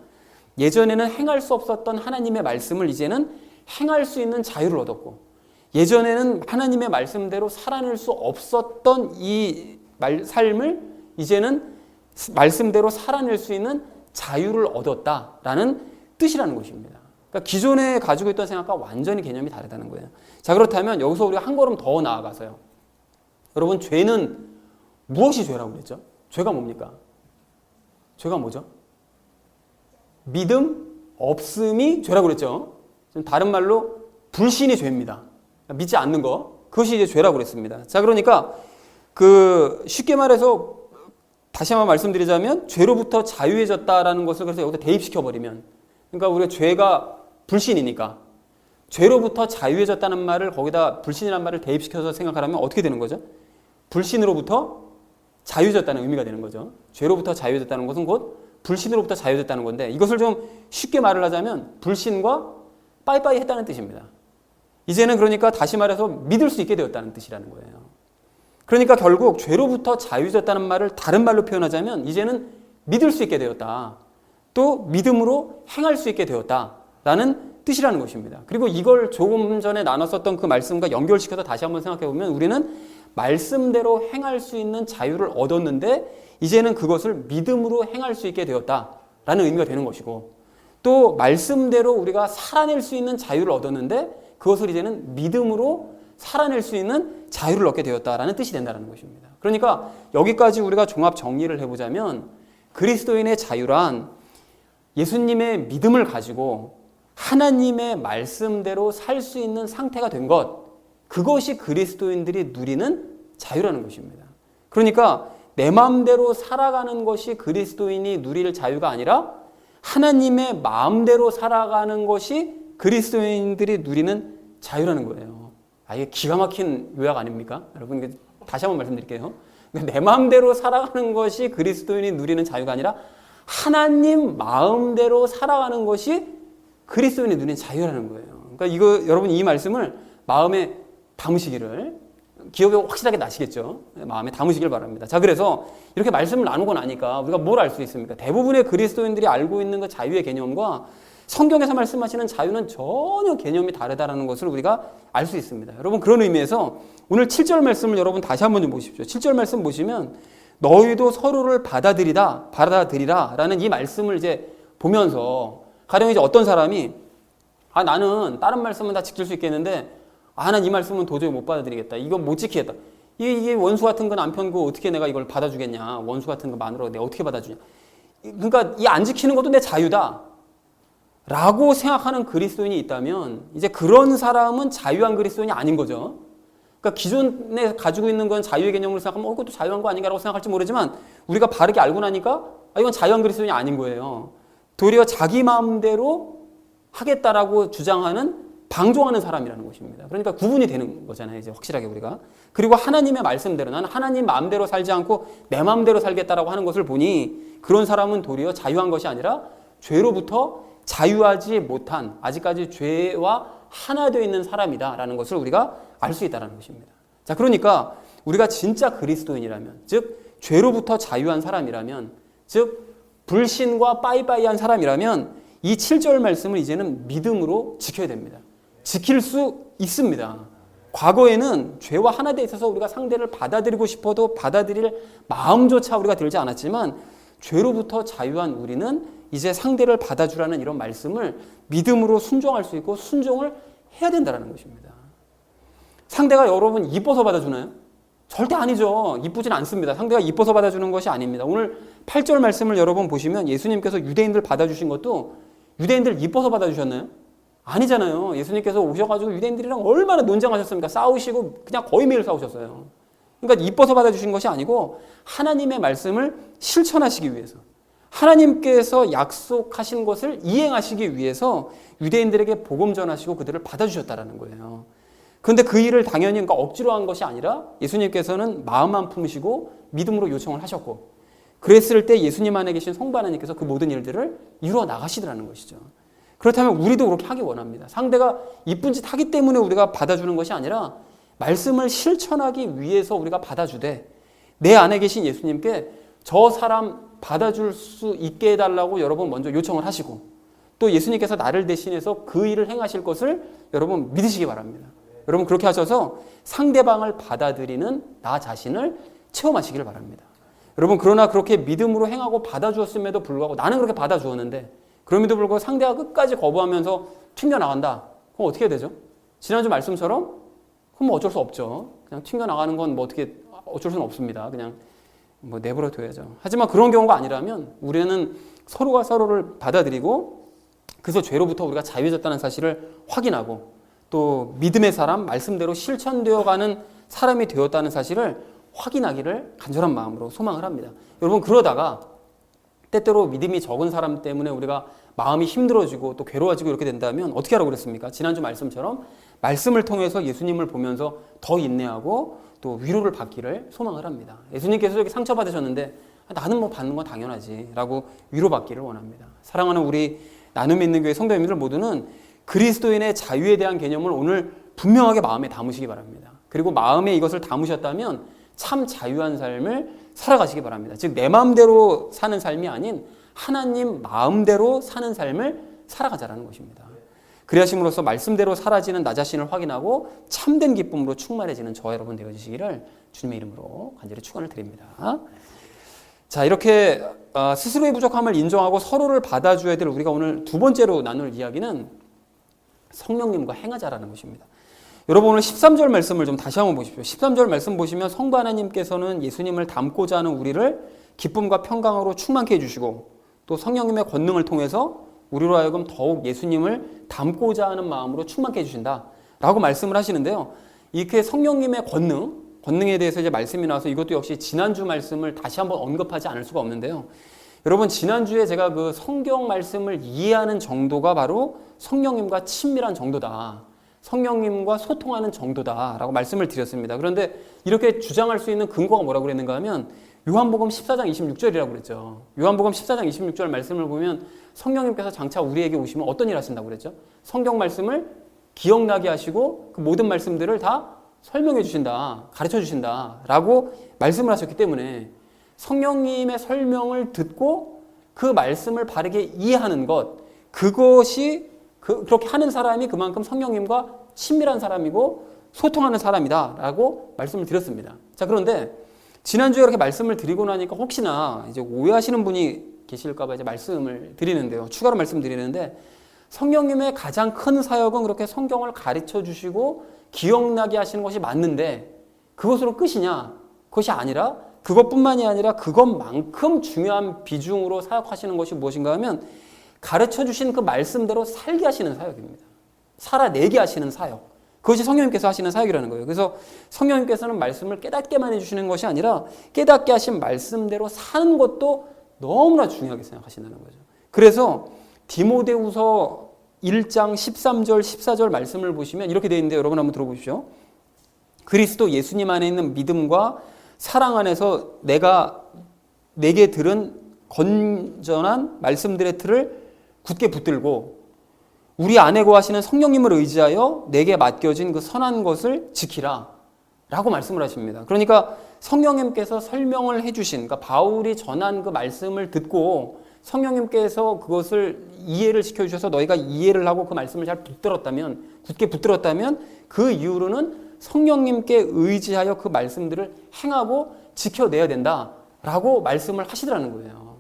예전에는 행할 수 없었던 하나님의 말씀을 이제는 행할 수 있는 자유를 얻었고 예전에는 하나님의 말씀대로 살아낼 수 없었던 이 삶을 이제는 말씀대로 살아낼 수 있는 자유를 얻었다라는 뜻이라는 것입니다. 그러니까 기존에 가지고 있던 생각과 완전히 개념이 다르다는 거예요. 자, 그렇다면 여기서 우리가 한 걸음 더 나아가서요. 여러분, 죄는 무엇이 죄라고 그랬죠? 죄가 뭡니까? 죄가 뭐죠? 믿음 없음이 죄라고 그랬죠? 다른 말로 불신이 죄입니다. 믿지 않는 거, 그것이 이제 죄라고 그랬습니다. 자, 그러니까 쉽게 말해서 다시 한번 말씀드리자면 죄로부터 자유해졌다라는 것을 그래서 여기다 대입시켜 버리면, 그러니까 우리가 죄가 불신이니까 죄로부터 자유해졌다는 말을 거기다 불신이라는 말을 대입시켜서 생각하라면 어떻게 되는 거죠? 불신으로부터 자유해졌다는 의미가 되는 거죠. 죄로부터 자유해졌다는 것은 곧 불신으로부터 자유해졌다는 건데, 이것을 좀 쉽게 말을 하자면 불신과 빠이빠이 했다는 뜻입니다. 이제는 그러니까 다시 말해서 믿을 수 있게 되었다는 뜻이라는 거예요. 그러니까 결국 죄로부터 자유해졌다는 말을 다른 말로 표현하자면 이제는 믿을 수 있게 되었다. 또 믿음으로 행할 수 있게 되었다라는 뜻이라는 것입니다. 그리고 이걸 조금 전에 나눴었던 그 말씀과 연결시켜서 다시 한번 생각해 보면 우리는 말씀대로 행할 수 있는 자유를 얻었는데 이제는 그것을 믿음으로 행할 수 있게 되었다라는 의미가 되는 것이고, 또 말씀대로 우리가 살아낼 수 있는 자유를 얻었는데 그것을 이제는 믿음으로 살아낼 수 있는 자유를 얻게 되었다라는 뜻이 된다는 것입니다. 그러니까 여기까지 우리가 종합 정리를 해보자면 그리스도인의 자유란 예수님의 믿음을 가지고 하나님의 말씀대로 살 수 있는 상태가 된 것, 그것이 그리스도인들이 누리는 자유라는 것입니다. 그러니까 내 마음대로 살아가는 것이 그리스도인이 누릴 자유가 아니라 하나님의 마음대로 살아가는 것이 그리스도인들이 누리는 자유라는 거예요. 이게 기가 막힌 요약 아닙니까? 여러분, 다시 한번 말씀드릴게요. 내 마음대로 살아가는 것이 그리스도인이 누리는 자유가 아니라 하나님 마음대로 살아가는 것이 그리스도인이 누리는 자유라는 거예요. 그러니까 여러분 이 말씀을 마음에 담으시기를, 기억에 확실하게 나시겠죠? 마음에 담으시길 바랍니다. 자, 그래서 이렇게 말씀을 나누고 나니까 우리가 뭘 알 수 있습니까? 대부분의 그리스도인들이 알고 있는 그 자유의 개념과 성경에서 말씀하시는 자유는 전혀 개념이 다르다는 것을 우리가 알 수 있습니다. 여러분, 그런 의미에서 오늘 7절 말씀을 여러분 다시 한번 좀 보십시오. 7절 말씀 보시면 너희도 서로를 받아들이라 라는 이 말씀을 이제 보면서 가령 이제 어떤 사람이 나는 다른 말씀은 다 지킬 수 있겠는데 난 이 말씀은 도저히 못 받아들이겠다. 이건 못 지키겠다. 이게 원수 같은 거 남편고 어떻게 내가 이걸 받아주겠냐. 원수 같은 거 마누라 내가 어떻게 받아주냐. 그러니까 이 안 지키는 것도 내 자유다 라고 생각하는 그리스도인이 있다면 이제 그런 사람은 자유한 그리스도인이 아닌 거죠. 그러니까 기존에 가지고 있는 건 자유의 개념으로 생각하면 그것도 자유한 거 아닌가라고 생각할지 모르지만 우리가 바르게 알고 나니까 이건 자유한 그리스도인이 아닌 거예요. 도리어 자기 마음대로 하겠다라고 주장하는, 방종하는 사람이라는 것입니다. 그러니까 구분이 되는 거잖아요, 이제 확실하게 우리가. 그리고 하나님의 말씀대로, 나는 하나님 마음대로 살지 않고 내 마음대로 살겠다라고 하는 것을 보니 그런 사람은 도리어 자유한 것이 아니라 죄로부터 자유하지 못한, 아직까지 죄와 하나 되어 있는 사람이다라는 것을 우리가 알 수 있다는 것입니다. 자, 그러니까 우리가 진짜 그리스도인이라면, 즉 죄로부터 자유한 사람이라면, 즉 불신과 빠이빠이한 사람이라면 이 7절 말씀을 이제는 믿음으로 지켜야 됩니다. 지킬 수 있습니다. 과거에는 죄와 하나 돼 있어서 우리가 상대를 받아들이고 싶어도 받아들일 마음조차 우리가 들지 않았지만 죄로부터 자유한 우리는 이제 상대를 받아주라는 이런 말씀을 믿음으로 순종할 수 있고 순종을 해야 된다는 것입니다. 상대가 여러분 이뻐서 받아주나요? 절대 아니죠. 이쁘진 않습니다. 상대가 이뻐서 받아주는 것이 아닙니다. 오늘 8절 말씀을 여러분 보시면 예수님께서 유대인들 받아주신 것도 유대인들 이뻐서 받아주셨나요? 아니잖아요. 예수님께서 오셔가지고 유대인들이랑 얼마나 논쟁하셨습니까? 싸우시고 그냥 거의 매일 싸우셨어요. 그러니까 이뻐서 받아주신 것이 아니고 하나님의 말씀을 실천하시기 위해서, 하나님께서 약속하신 것을 이행하시기 위해서 유대인들에게 복음 전하시고 그들을 받아주셨다는 거예요. 그런데 그 일을 당연히 그러니까 억지로 한 것이 아니라 예수님께서는 마음만 품으시고 믿음으로 요청을 하셨고, 그랬을 때 예수님 안에 계신 성부 하나님께서 그 모든 일들을 이루어 나가시더라는 것이죠. 그렇다면 우리도 그렇게 하기 원합니다. 상대가 이쁜 짓 하기 때문에 우리가 받아주는 것이 아니라 말씀을 실천하기 위해서 우리가 받아주되, 내 안에 계신 예수님께 저 사람 받아줄 수 있게 해달라고 여러분 먼저 요청을 하시고, 또 예수님께서 나를 대신해서 그 일을 행하실 것을 여러분 믿으시기 바랍니다. 여러분 그렇게 하셔서 상대방을 받아들이는 나 자신을 체험하시길 바랍니다. 여러분 그러나 그렇게 믿음으로 행하고 받아주었음에도 불구하고, 나는 그렇게 받아주었는데 그럼에도 불구하고 상대가 끝까지 거부하면서 튕겨나간다. 그럼 어떻게 해야 되죠? 지난주 말씀처럼 그럼 뭐 어쩔 수 없죠. 그냥 튕겨나가는 건 뭐 어떻게 어쩔 수는 없습니다. 그냥 뭐 내버려 둬야죠. 하지만 그런 경우가 아니라면 우리는 서로가 서로를 받아들이고, 그래서 죄로부터 우리가 자유해졌다는 사실을 확인하고, 또 믿음의 사람, 말씀대로 실천되어가는 사람이 되었다는 사실을 확인하기를 간절한 마음으로 소망을 합니다. 여러분 그러다가 때때로 믿음이 적은 사람 때문에 우리가 마음이 힘들어지고 또 괴로워지고 이렇게 된다면 어떻게 하라고 그랬습니까? 지난주 말씀처럼 말씀을 통해서 예수님을 보면서 더 인내하고 또 위로를 받기를 소망을 합니다. 예수님께서 이렇게 상처받으셨는데 나는 뭐 받는 건 당연하지 라고 위로받기를 원합니다. 사랑하는 우리 나눔이 있는 교회 성도님들 모두는 그리스도인의 자유에 대한 개념을 오늘 분명하게 마음에 담으시기 바랍니다. 그리고 마음에 이것을 담으셨다면 참 자유한 삶을 살아가시기 바랍니다. 즉 내 마음대로 사는 삶이 아닌 하나님 마음대로 사는 삶을 살아가자라는 것입니다. 그리하심으로써 말씀대로 사라지는 나 자신을 확인하고 참된 기쁨으로 충만해지는 저와 여러분 되어주시기를 주님의 이름으로 간절히 축원을 드립니다. 자, 이렇게 스스로의 부족함을 인정하고 서로를 받아줘야 될 우리가 오늘 두 번째로 나눌 이야기는 성령님과 행하자라는 것입니다. 여러분 오늘 13절 말씀을 좀 다시 한번 보십시오. 13절 말씀 보시면 성부 하나님께서는 예수님을 닮고자 하는 우리를 기쁨과 평강으로 충만케 해주시고, 또 성령님의 권능을 통해서 우리로 하여금 더욱 예수님을 닮고자 하는 마음으로 충만케 해주신다 라고 말씀을 하시는데요. 이렇게 성령님의 권능에 대해서 이제 말씀이 나와서 이것도 역시 지난주 말씀을 다시 한번 언급하지 않을 수가 없는데요. 여러분 지난주에 제가 그 성경 말씀을 이해하는 정도가 바로 성령님과 친밀한 정도다, 성령님과 소통하는 정도다라고 말씀을 드렸습니다. 그런데 이렇게 주장할 수 있는 근거가 뭐라고 그랬는가 하면 요한복음 14장 26절이라고 그랬죠. 요한복음 14장 26절 말씀을 보면 성령님께서 장차 우리에게 오시면 어떤 일 하신다고 그랬죠? 성경 말씀을 기억나게 하시고 그 모든 말씀들을 다 설명해 주신다, 가르쳐 주신다 라고 말씀을 하셨기 때문에 성령님의 설명을 듣고 그 말씀을 바르게 이해하는 것, 그것이 그렇게 하는 사람이 그만큼 성령님과 친밀한 사람이고 소통하는 사람이다 라고 말씀을 드렸습니다. 자, 그런데 지난주에 이렇게 말씀을 드리고 나니까 혹시나 이제 오해하시는 분이 계실까봐 이제 말씀을 드리는데요. 추가로 말씀드리는데, 성령님의 가장 큰 사역은 그렇게 성경을 가르쳐 주시고 기억나게 하시는 것이 맞는데 그것으로 끝이냐? 그것이 아니라, 그것뿐만이 아니라 그것만큼 중요한 비중으로 사역하시는 것이 무엇인가 하면 가르쳐 주신 그 말씀대로 살게 하시는 사역입니다. 살아내게 하시는 사역. 그것이 성령님께서 하시는 사역이라는 거예요. 그래서 성령님께서는 말씀을 깨닫게만 해주시는 것이 아니라 깨닫게 하신 말씀대로 사는 것도 너무나 중요하게 생각하신다는 거죠. 그래서 디모데후서 1장 13절 14절 말씀을 보시면 이렇게 되어 있는데 여러분 한번 들어보십시오. 그리스도 예수님 안에 있는 믿음과 사랑 안에서 내게 들은 건전한 말씀들의 틀을 굳게 붙들고 우리 안에 거하시는 성령님을 의지하여 내게 맡겨진 그 선한 것을 지키라 라고 말씀을 하십니다. 그러니까 성령님께서 설명을 해주신, 그러니까 바울이 전한 그 말씀을 듣고 성령님께서 그것을 이해를 시켜주셔서 너희가 이해를 하고 그 말씀을 잘 굳게 붙들었다면 그 이후로는 성령님께 의지하여 그 말씀들을 행하고 지켜내야 된다라고 말씀을 하시더라는 거예요.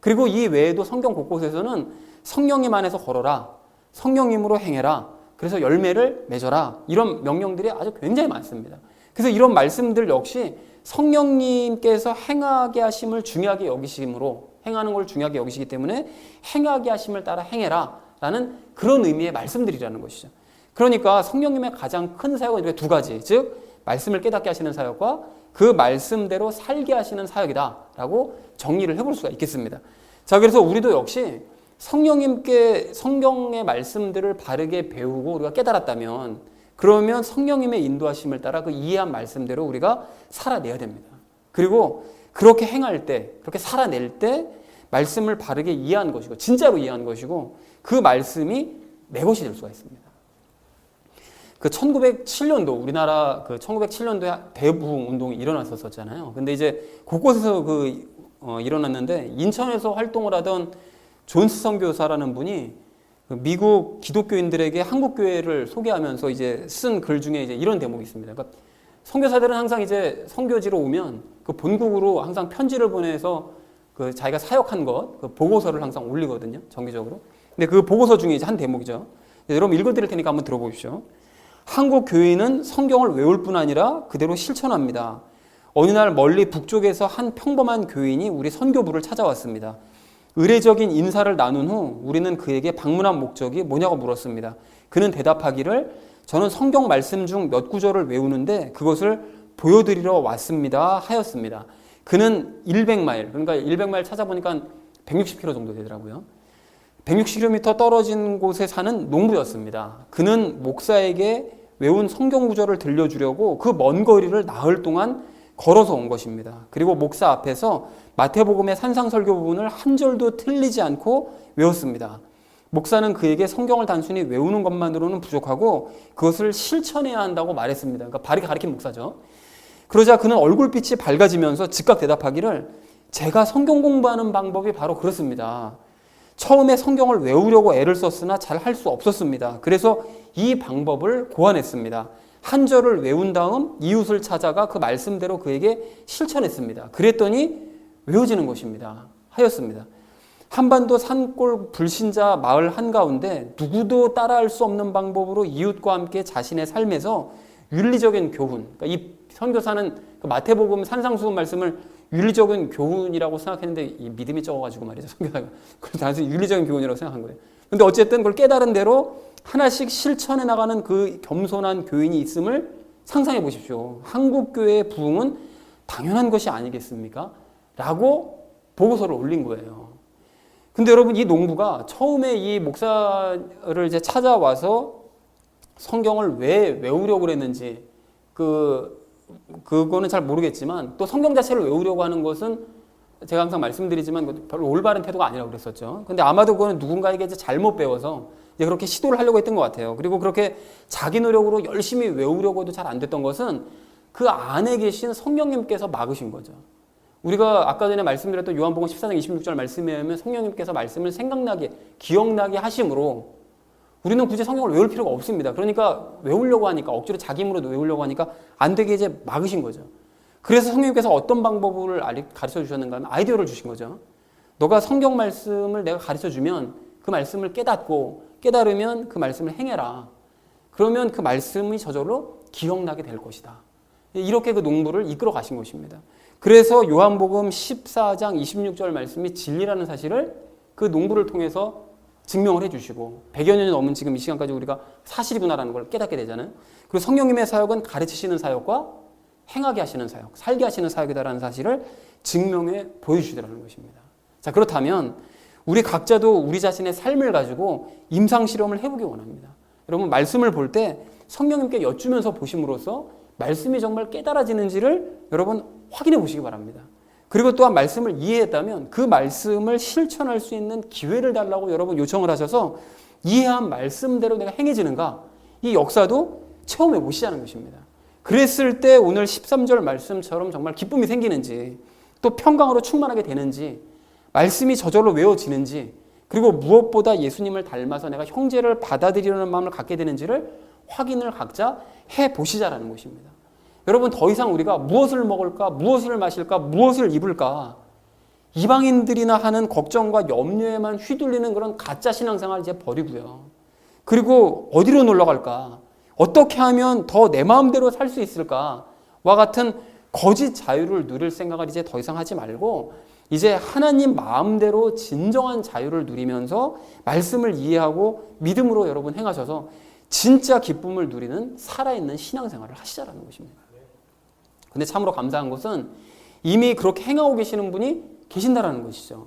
그리고 이 외에도 성경 곳곳에서는 성령님 안에서 걸어라, 성령님으로 행해라, 그래서 열매를 맺어라, 이런 명령들이 아주 굉장히 많습니다. 그래서 이런 말씀들 역시 성령님께서 행하게 하심을 중요하게 여기심으로, 행하는 걸 중요하게 여기시기 때문에 행하게 하심을 따라 행해라 라는 그런 의미의 말씀들이라는 것이죠. 그러니까 성령님의 가장 큰 사역은 이렇게 두 가지, 즉 말씀을 깨닫게 하시는 사역과 그 말씀대로 살게 하시는 사역이다 라고 정리를 해볼 수가 있겠습니다. 자, 그래서 우리도 역시 성령님께 성경의 말씀들을 바르게 배우고 우리가 깨달았다면, 그러면 성령님의 인도하심을 따라 그 이해한 말씀대로 우리가 살아내야 됩니다. 그리고 그렇게 행할 때, 그렇게 살아낼 때 말씀을 바르게 이해한 것이고 진짜로 이해한 것이고 그 말씀이 내 것이 될 수가 있습니다. 그 1907년도 우리나라 그 1907년도에 대부흥 운동이 일어났었잖아요. 근데 이제 곳곳에서 일어났는데 인천에서 활동을 하던 존스 선교사라는 분이 그 미국 기독교인들에게 한국 교회를 소개하면서 이제 쓴 글 중에 이제 이런 대목이 있습니다. 그러니까 선교사들은 항상 이제 선교지로 오면 그 본국으로 항상 편지를 보내서 그 자기가 사역한 것, 그 보고서를 항상 올리거든요. 정기적으로. 근데 그 보고서 중에 이제 한 대목이죠. 여러분 읽어드릴 테니까 한번 들어보십시오. 한국 교인은 성경을 외울 뿐 아니라 그대로 실천합니다. 어느 날 멀리 북쪽에서 한 평범한 교인이 우리 선교부를 찾아왔습니다. 의례적인 인사를 나눈 후 우리는 그에게 방문한 목적이 뭐냐고 물었습니다. 그는 대답하기를 저는 성경 말씀 중 몇 구절을 외우는데 그것을 보여드리러 왔습니다 하였습니다. 그는 100마일, 그러니까 100마일 찾아보니까 160km 정도 되더라고요. 160km 떨어진 곳에 사는 농부였습니다. 그는 목사에게 외운 성경 구절을 들려주려고 그 먼 거리를 나흘 동안 걸어서 온 것입니다. 그리고 목사 앞에서 마태복음의 산상설교 부분을 한 절도 틀리지 않고 외웠습니다. 목사는 그에게 성경을 단순히 외우는 것만으로는 부족하고 그것을 실천해야 한다고 말했습니다. 그러니까 바르게 가르친 목사죠. 그러자 그는 얼굴빛이 밝아지면서 즉각 대답하기를 제가 성경 공부하는 방법이 바로 그렇습니다. 처음에 성경을 외우려고 애를 썼으나 잘 할 수 없었습니다. 그래서 이 방법을 고안했습니다. 한 절을 외운 다음 이웃을 찾아가 그 말씀대로 그에게 실천했습니다. 그랬더니 외워지는 것입니다. 하였습니다. 한반도 산골 불신자 마을 한가운데 누구도 따라할 수 없는 방법으로 이웃과 함께 자신의 삶에서 윤리적인 교훈, 그러니까 이 선교사는 그 마태복음 산상수훈 말씀을 윤리적인 교훈이라고 생각했는데 이 믿음이 적어가지고 말이죠. 선교사가. 그래서 단순히 윤리적인 교훈이라고 생각한 거예요. 근데 어쨌든 그걸 깨달은 대로 하나씩 실천해 나가는 그 겸손한 교인이 있음을 상상해 보십시오. 한국 교회의 부흥은 당연한 것이 아니겠습니까? 라고 보고서를 올린 거예요. 근데 여러분 이 농부가 처음에 이 목사를 이제 찾아와서 성경을 왜 외우려고 그랬는지 그거는 잘 모르겠지만 또 성경 자체를 외우려고 하는 것은 제가 항상 말씀드리지만 별로 올바른 태도가 아니라고 그랬었죠. 근데 아마도 그거는 누군가에게 이제 잘못 배워서 이제 그렇게 시도를 하려고 했던 것 같아요. 그리고 그렇게 자기 노력으로 열심히 외우려고 해도 잘 안 됐던 것은 그 안에 계신 성령님께서 막으신 거죠. 우리가 아까 전에 말씀드렸던 요한복음 14장 26절 말씀에 의하면 성령님께서 말씀을 생각나게, 기억나게 하심으로 우리는 굳이 성경을 외울 필요가 없습니다. 그러니까 외우려고 하니까, 억지로 자기 힘으로 외우려고 하니까 안 되게 이제 막으신 거죠. 그래서 성령님께서 어떤 방법을 가르쳐 주셨는가 하면 아이디어를 주신 거죠. 너가 성경 말씀을 내가 가르쳐 주면 그 말씀을 깨달으면 그 말씀을 행해라. 그러면 그 말씀이 저절로 기억나게 될 것이다. 이렇게 그 농부를 이끌어 가신 것입니다. 그래서 요한복음 14장 26절 말씀이 진리라는 사실을 그 농부를 통해서 증명을 해주시고 100여 년이 넘은 지금 이 시간까지 우리가 사실이구나라는 걸 깨닫게 되잖아요. 그리고 성령님의 사역은 가르치시는 사역과 행하게 하시는 사역, 살게 하시는 사역이다라는 사실을 증명해 보여주시더라는 것입니다. 자, 그렇다면 우리 각자도 우리 자신의 삶을 가지고 임상실험을 해보기 원합니다. 여러분 말씀을 볼 때 성령님께 여쭈면서 보심으로써 말씀이 정말 깨달아지는지를 여러분 확인해 보시기 바랍니다. 그리고 또한 말씀을 이해했다면 그 말씀을 실천할 수 있는 기회를 달라고 여러분 요청을 하셔서 이해한 말씀대로 내가 행해지는가, 이 역사도 체험해 보시자는 것입니다. 그랬을 때 오늘 13절 말씀처럼 정말 기쁨이 생기는지, 또 평강으로 충만하게 되는지, 말씀이 저절로 외워지는지, 그리고 무엇보다 예수님을 닮아서 내가 형제를 받아들이려는 마음을 갖게 되는지를 확인을 각자 해보시자라는 것입니다. 여러분 더 이상 우리가 무엇을 먹을까, 무엇을 마실까, 무엇을 입을까, 이방인들이나 하는 걱정과 염려에만 휘둘리는 그런 가짜 신앙생활 이제 버리고요. 그리고 어디로 놀러 갈까, 어떻게 하면 더 내 마음대로 살 수 있을까와 같은 거짓 자유를 누릴 생각을 이제 더 이상 하지 말고 이제 하나님 마음대로 진정한 자유를 누리면서 말씀을 이해하고 믿음으로 여러분 행하셔서 진짜 기쁨을 누리는 살아있는 신앙생활을 하시자라는 것입니다. 근데 참으로 감사한 것은 이미 그렇게 행하고 계시는 분이 계신다라는 것이죠.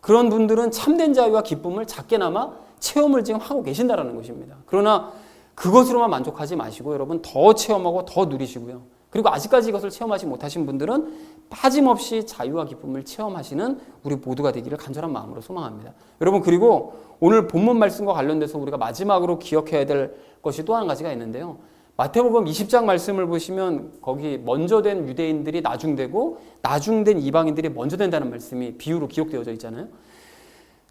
그런 분들은 참된 자유와 기쁨을 작게나마 체험을 지금 하고 계신다라는 것입니다. 그러나 그것으로만 만족하지 마시고 여러분 더 체험하고 더 누리시고요. 그리고 아직까지 이것을 체험하지 못하신 분들은 빠짐없이 자유와 기쁨을 체험하시는 우리 모두가 되기를 간절한 마음으로 소망합니다. 여러분, 그리고 오늘 본문 말씀과 관련돼서 우리가 마지막으로 기억해야 될 것이 또 한 가지가 있는데요. 마태복음 20장 말씀을 보시면 거기 먼저 된 유대인들이 나중되고 나중된 이방인들이 먼저 된다는 말씀이 비유로 기록되어져 있잖아요.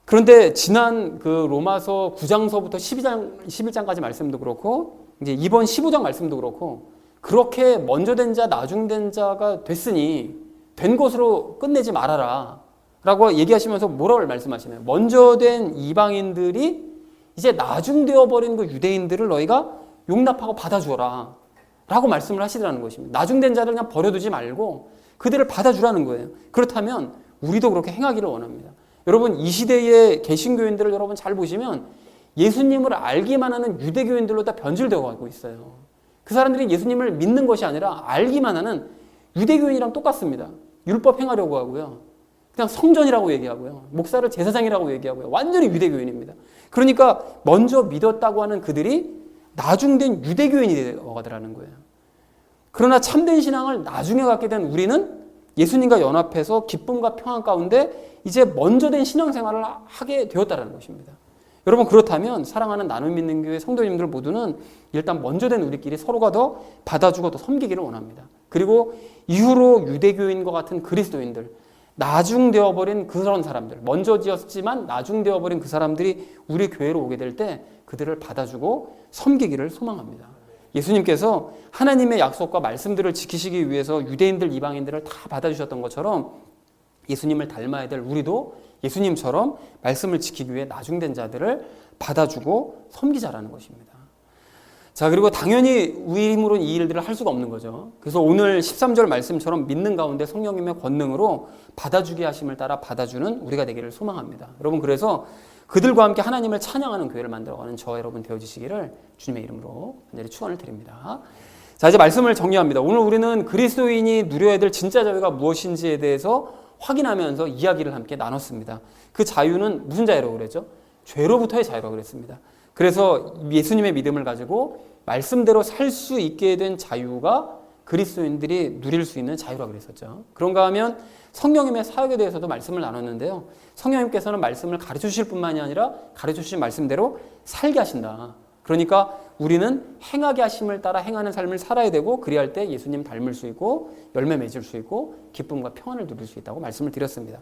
그런데 지난 그 로마서 9장서부터 11장까지 말씀도 그렇고 이제 이번 15장 말씀도 그렇고 그렇게 먼저 된 자, 나중된 자가 됐으니 된 것으로 끝내지 말아라 라고 얘기하시면서 뭐라고 말씀하시나요? 먼저 된 이방인들이 이제 나중되어 버린 그 유대인들을 너희가 용납하고 받아주어라 라고 말씀을 하시더라는 것입니다. 나중된 자를 그냥 버려두지 말고 그들을 받아주라는 거예요. 그렇다면 우리도 그렇게 행하기를 원합니다. 여러분, 이 시대의 개신교인들을 여러분 잘 보시면 예수님을 알기만 하는 유대교인들로 다 변질되어 가고 있어요. 그 사람들이 예수님을 믿는 것이 아니라 알기만 하는 유대교인이랑 똑같습니다. 율법 행하려고 하고요. 그냥 성전이라고 얘기하고요. 목사를 제사장이라고 얘기하고요. 완전히 유대교인입니다. 그러니까 먼저 믿었다고 하는 그들이 나중된 유대교인이 되어가더라는 거예요. 그러나 참된 신앙을 나중에 갖게 된 우리는 예수님과 연합해서 기쁨과 평안 가운데 이제 먼저 된 신앙생활을 하게 되었다는 것입니다. 여러분, 그렇다면 사랑하는 나눔 믿는 교회 성도님들 모두는 일단 먼저 된 우리끼리 서로가 더 받아주고 더 섬기기를 원합니다. 그리고 이후로 유대교인과 같은 그리스도인들, 나중되어버린 그런 사람들, 먼저 지었지만 나중되어버린 그 사람들이 우리 교회로 오게 될 때 그들을 받아주고 섬기기를 소망합니다. 예수님께서 하나님의 약속과 말씀들을 지키시기 위해서 유대인들, 이방인들을 다 받아주셨던 것처럼 예수님을 닮아야 될 우리도 예수님처럼 말씀을 지키기 위해 나중된 자들을 받아주고 섬기자라는 것입니다. 자, 그리고 당연히 우리 힘으로는 이 일들을 할 수가 없는 거죠. 그래서 오늘 13절 말씀처럼 믿는 가운데 성령님의 권능으로 받아주게 하심을 따라 받아주는 우리가 되기를 소망합니다. 여러분, 그래서 그들과 함께 하나님을 찬양하는 교회를 만들어가는 저와 여러분 되어주시기를 주님의 이름으로 간절히 축원을 드립니다. 자, 이제 말씀을 정리합니다. 오늘 우리는 그리스도인이 누려야 될 진짜 자유가 무엇인지에 대해서 확인하면서 이야기를 함께 나눴습니다. 그 자유는 무슨 자유라고 그랬죠? 죄로부터의 자유라고 그랬습니다. 그래서 예수님의 믿음을 가지고 말씀대로 살 수 있게 된 자유가 그리스도인들이 누릴 수 있는 자유라고 그랬었죠. 그런가 하면 성령님의 사역에 대해서도 말씀을 나눴는데요. 성령님께서는 말씀을 가르쳐 주실 뿐만이 아니라 가르쳐 주신 말씀대로 살게 하신다. 그러니까 우리는 행하게 하심을 따라 행하는 삶을 살아야 되고 그리할 때 예수님 닮을 수 있고 열매 맺을 수 있고 기쁨과 평안을 누릴 수 있다고 말씀을 드렸습니다.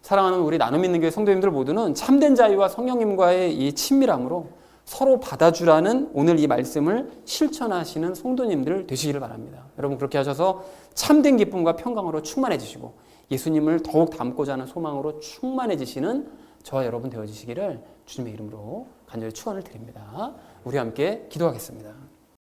사랑하는 우리 나눔 믿는 교회 성도님들 모두는 참된 자유와 성령님과의 이 친밀함으로 서로 받아주라는 오늘 이 말씀을 실천하시는 성도님들 되시기를 바랍니다. 여러분, 그렇게 하셔서 참된 기쁨과 평강으로 충만해지시고 예수님을 더욱 닮고자 하는 소망으로 충만해지시는 저와 여러분 되어지시기를 주님의 이름으로 간절히 축원을 드립니다. 우리 함께 기도하겠습니다.